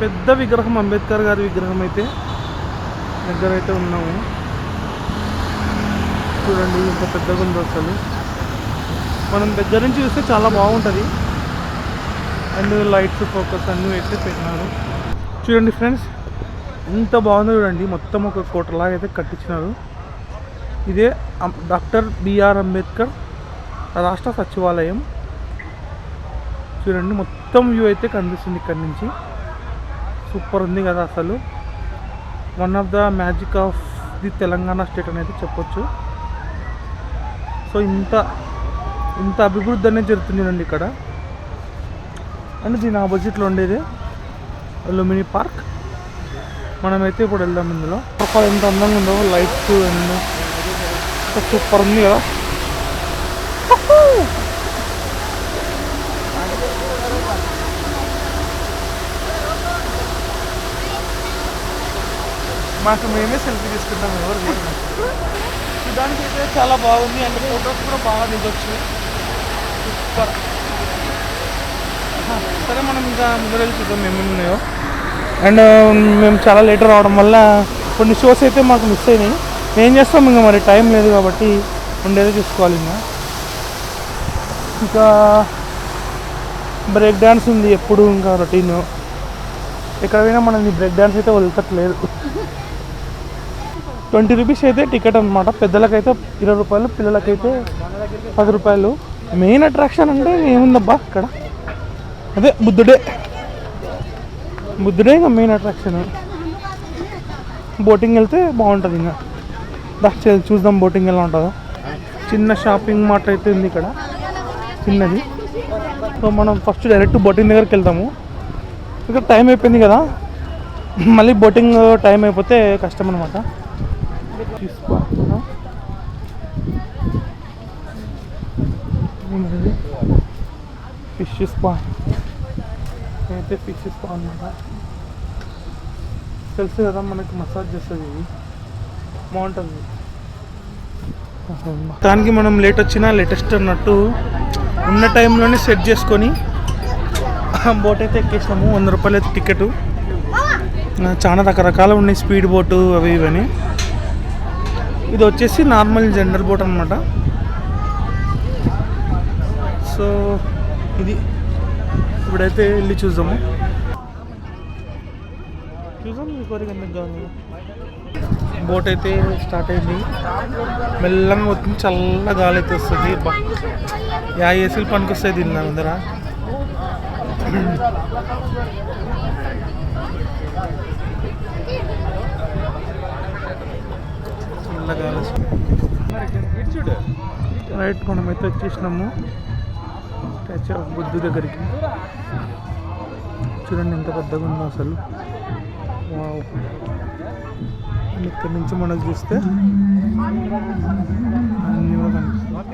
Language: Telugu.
పెద్ద విగ్రహం, అంబేద్కర్ గారి విగ్రహం అయితే దగ్గర అయితే ఉన్నాము. చూడండి ఎంత పెద్దగా ఉందో అసలు. మనం దగ్గర నుంచి చూస్తే చాలా బాగుంటుంది. అండ్ లైట్స్ ఫోకస్ అన్నీ అయితే పెట్టినారు. చూడండి ఫ్రెండ్స్ ఎంత బాగుందో చూడండి. మొత్తం ఒక కోటలాగా అయితే కట్టించినారు. ఇదే డాక్టర్ బిఆర్ అంబేద్కర్ రాష్ట్ర సచివాలయం. చూడండి మొత్తం వ్యూ అయితే కనిపిస్తుంది ఇక్కడ నుంచి. సూపర్ ఉంది కదా అసలు. One of the magic of the Telangana state అనేది చెప్పొచ్చు. సో ఇంత అభివృద్ధి అనేది జరుగుతుంది చూడండి ఇక్కడ. అండ్ దీని ఆపోజిట్లో ఉండేది లుమిని పార్క్. మనమైతే ఇప్పుడు వెళ్దాం. ఇందులో ఎంత అందంగా ఉందో, లైట్స్ అండ్ సూపర్ ఉంది కదా. మాకు మేమే సెల్ఫీ తీసుకుంటాం, ఎవరు లేదు. దానికి అయితే చాలా బాగుంది. అండ్ ఫొటోస్ కూడా బాగా దిగొచ్చు. సూపర్. సరే మనం ఇంకా ముందర వెళ్ళి చూద్దాం ఏమేమి ఉన్నాయో. అండ్ మేము చాలా లేట్ రావడం వల్ల కొన్ని షోస్ అయితే మాకు మిస్ అయినాయి. ఏం చేస్తాం ఇంకా, మరి టైం లేదు కాబట్టి ఉండేదే చూసుకోవాలి. ఇంకా బ్రేక్ డ్యాన్స్ ఉంది ఎప్పుడు, ఇంకా రొటీన్. ఎక్కడైనా మనం ఈ బ్రేక్ డ్యాన్స్ అయితే వదలట్లేదు. 20 రూపీస్ అయితే టికెట్ అనమాట. పెద్దలకైతే 20 రూపాయలు, పిల్లలకైతే 10 రూపాయలు. మెయిన్ అట్రాక్షన్ అంటే ఏముందబ్బా ఇక్కడ, అదే బుద్ధుడే ఇంకా మెయిన్ అట్రాక్షన్. బోటింగ్ వెళ్తే బాగుంటుంది. ఇంకా చూద్దాం బోటింగ్ ఎలా ఉంటుందో. చిన్న షాపింగ్ మార్ట్ అయితే ఉంది ఇక్కడ, చిన్నది. సో మనం ఫస్ట్ డైరెక్ట్ బోటింగ్ దగ్గరికి వెళ్తాము. ఇక్కడ టైం అయిపోయింది కదా, మళ్ళీ బోటింగ్ టైం అయిపోతే కష్టం అనమాట. ఫిష్ స్పా అయితే ఫిష్ స్పా అనమాట. తెలుసు కదా మనకి మసాజ్ చేస్తుంది, ఇది బాగుంటుంది. దానికి మనం లేట్ వచ్చినా లేటెస్ట్ అన్నట్టు ఉన్న టైంలోనే సెట్ చేసుకొని బోట్ అయితే ఎక్కేసినాము. 100 రూపాయలు అయితే టికెట్. చాలా రకరకాలు ఉన్నాయి, స్పీడ్ బోటు అవి ఇవని. ఇది వచ్చేసి నార్మల్ జనరల్ బోట్ అనమాట. సో ఇది ఇప్పుడైతే వెళ్ళి చూద్దాము. మీ కోరిక ఎందుకు కాదు. బోట్ అయితే స్టార్ట్ అయింది, మెల్లంగా వస్తుంది. చల్ల గాలి అయితే వస్తుంది. ఏసీలు పనికి వస్తాయి దీని అందర. చల్ల గాలి వస్తుంది. రైట్ మనమైతే వచ్చేసినాము స్టాచ్యూ ఆఫ్ బుద్ధు దగ్గరికి. చూడండి ఎంత పెద్దగా ఉందో అసలు. వావ్. ఇక్కడ నుంచి మనకు చూస్తే అన్నీ కూడా కనిపిస్తుంది.